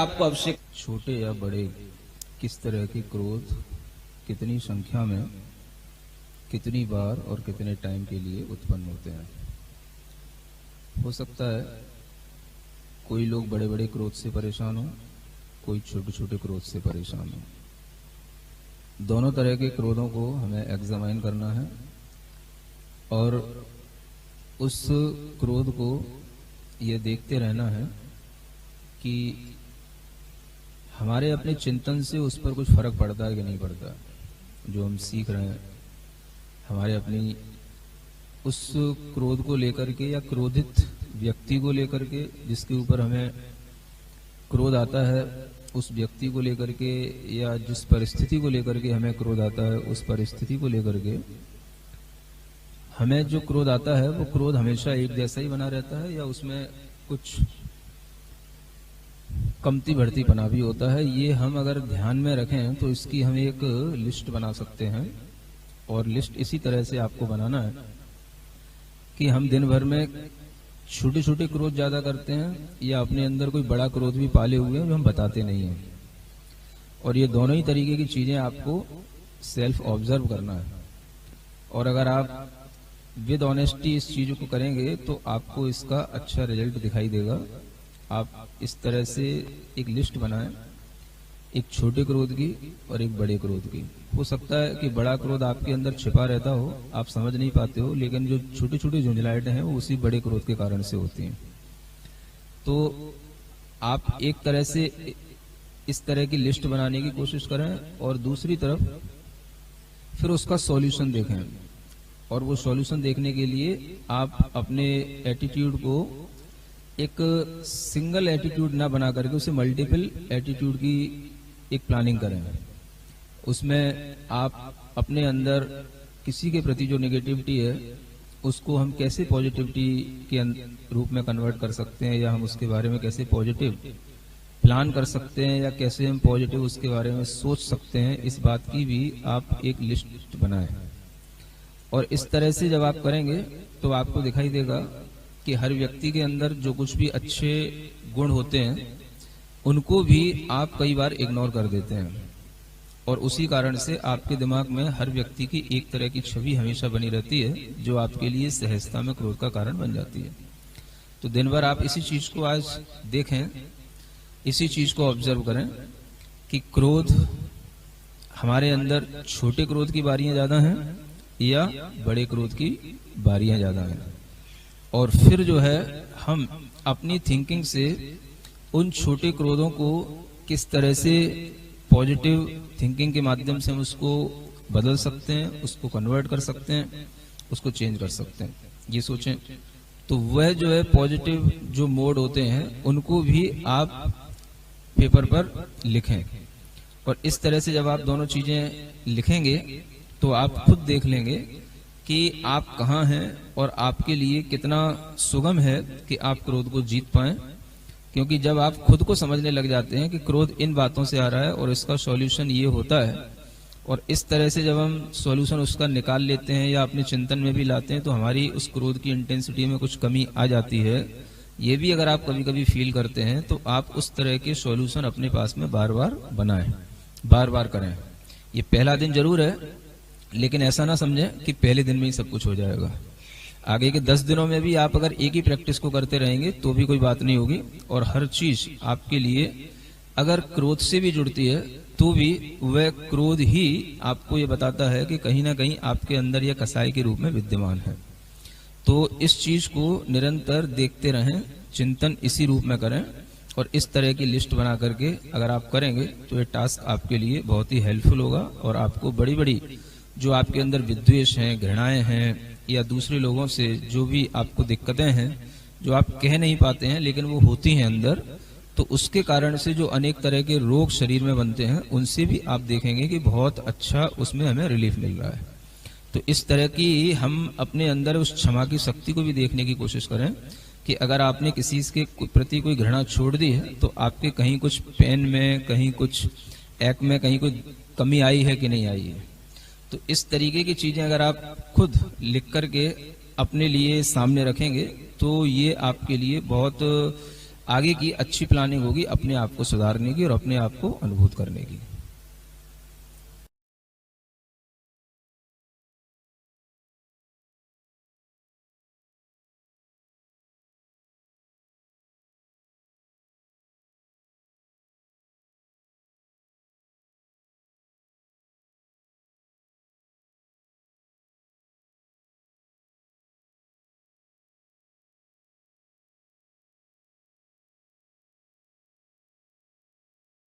आपको अवश्य छोटे या बड़े किस तरह के क्रोध कितनी संख्या में कितनी बार और कितने टाइम के लिए उत्पन्न होते हैं। हो सकता है कोई लोग बड़े बड़े क्रोध से परेशान हो, कोई छोटे छोटे क्रोध से परेशान हो। दोनों तरह के क्रोधों को हमें एग्जामाइन करना है और उस क्रोध को ये देखते रहना है कि हमारे अपने चिंतन से उस पर कुछ फर्क पड़ता है कि नहीं पड़ता। जो हम सीख रहे हैं हमारे अपनी उस क्रोध को लेकर के या क्रोधित व्यक्ति को लेकर के, जिसके ऊपर हमें क्रोध आता है उस व्यक्ति को लेकर के, या जिस परिस्थिति को लेकर के हमें क्रोध आता है उस परिस्थिति को लेकर के हमें जो क्रोध आता है वो क्रोध हमेशा एक जैसा ही बना रहता है या उसमें कुछ कमती बढ़ती पना भी होता है। ये हम अगर ध्यान में रखें तो इसकी हम एक लिस्ट बना सकते हैं। और लिस्ट इसी तरह से आपको बनाना है कि हम दिन भर में छोटे छोटे क्रोध ज्यादा करते हैं या अपने अंदर कोई बड़ा क्रोध भी पाले हुए हैं जो हम बताते नहीं हैं। और ये दोनों ही तरीके की चीजें आपको सेल्फ ऑब्जर्व करना है। और अगर आप विद ऑनेस्टी इस चीज को करेंगे तो आपको इसका अच्छा रिजल्ट दिखाई देगा। आप इस तरह से एक लिस्ट बनाएं, एक छोटे क्रोध की और एक बड़े क्रोध की। हो सकता है कि बड़ा क्रोध आपके अंदर छिपा रहता हो, आप समझ नहीं पाते हो, लेकिन जो छोटे छोटे झुंझलाहटें हैं वो उसी बड़े क्रोध के कारण से होती हैं। तो आप एक तरह से इस तरह की लिस्ट बनाने की कोशिश करें और दूसरी तरफ फिर उसका सॉल्यूशन देखें। और वो सॉल्यूशन देखने के लिए आप अपने एटीट्यूड को एक सिंगल एटीट्यूड ना बना करके उसे मल्टीपल एटीट्यूड की एक प्लानिंग करें। उसमें आप अपने अंदर किसी के प्रति जो नेगेटिविटी है उसको हम कैसे पॉजिटिविटी के रूप में कन्वर्ट कर सकते हैं, या हम उसके बारे में कैसे पॉजिटिव प्लान कर सकते हैं, या कैसे हम पॉजिटिव उसके बारे में सोच सकते हैं। इस बात की भी आप एक लिस्ट बनाएं। और इस तरह से जब आप करेंगे तो आपको दिखाई देगा कि हर व्यक्ति के अंदर जो कुछ भी अच्छे गुण होते हैं उनको भी आप कई बार इग्नोर कर देते हैं। और उसी कारण से आपके दिमाग में हर व्यक्ति की एक तरह की छवि हमेशा बनी रहती है जो आपके लिए सहजता में क्रोध का कारण बन जाती है। तो दिन भर आप इसी चीज को आज देखें, इसी चीज को ऑब्जर्व करें कि क्रोध हमारे अंदर छोटे क्रोध की बारियां ज्यादा हैं या बड़े क्रोध की बारियां ज्यादा हैं। और फिर जो है हम अपनी थिंकिंग से उन छोटे क्रोधों को किस तरह से पॉजिटिव थिंकिंग के माध्यम से हम उसको बदल सकते हैं, उसको कन्वर्ट कर सकते हैं, उसको चेंज कर सकते हैं, ये सोचें। तो वह जो है पॉजिटिव जो मोड होते हैं उनको भी आप पेपर पर लिखें। और इस तरह से जब आप दोनों चीजें लिखेंगे तो आप खुद देख लेंगे कि आप कहाँ हैं और आपके लिए कितना सुगम है कि आप क्रोध को जीत पाएं। क्योंकि जब आप खुद को समझने लग जाते हैं कि क्रोध इन बातों से आ रहा है और इसका सॉल्यूशन ये होता है, और इस तरह से जब हम सॉल्यूशन उसका निकाल लेते हैं या अपने चिंतन में भी लाते हैं तो हमारी उस क्रोध की इंटेंसिटी में कुछ कमी आ जाती है। ये भी अगर आप कभी कभी फील करते हैं तो आप उस तरह के सॉल्यूशन अपने पास में बार बार बनाएं, बार बार करें। ये पहला दिन जरूर है, लेकिन ऐसा ना समझें कि पहले दिन में ही सब कुछ हो जाएगा। आगे के 10 दिनों में भी आप अगर एक ही प्रैक्टिस को करते रहेंगे तो भी कोई बात नहीं होगी। और हर चीज आपके लिए अगर क्रोध से भी जुड़ती है तो भी वह क्रोध ही आपको ये बताता है कि कहीं ना कहीं आपके अंदर यह कसाई के रूप में विद्यमान है। तो इस चीज को निरंतर देखते रहें, चिंतन इसी रूप में करें और इस तरह की लिस्ट बना करके अगर आप करेंगे तो ये टास्क आपके लिए बहुत ही हेल्पफुल होगा। और आपको बड़ी बड़ी जो आपके अंदर विद्वेष हैं, घृणाएं हैं, या दूसरे लोगों से जो भी आपको दिक्कतें हैं जो आप कह नहीं पाते हैं लेकिन वो होती हैं अंदर, तो उसके कारण से जो अनेक तरह के रोग शरीर में बनते हैं उनसे भी आप देखेंगे कि बहुत अच्छा उसमें हमें रिलीफ मिल रहा है। तो इस तरह की हम अपने अंदर उस क्षमा की शक्ति को भी देखने की कोशिश करें कि अगर आपने किसी के प्रति कोई घृणा छोड़ दी है तो आपके कहीं कुछ पेन में, कहीं कुछ एक्ट में कहीं कोई कमी आई है कि नहीं आई है। तो इस तरीके की चीजें अगर आप खुद लिख करके अपने लिए सामने रखेंगे तो ये आपके लिए बहुत आगे की अच्छी प्लानिंग होगी अपने आप को सुधारने की और अपने आप को अनुभूत करने की।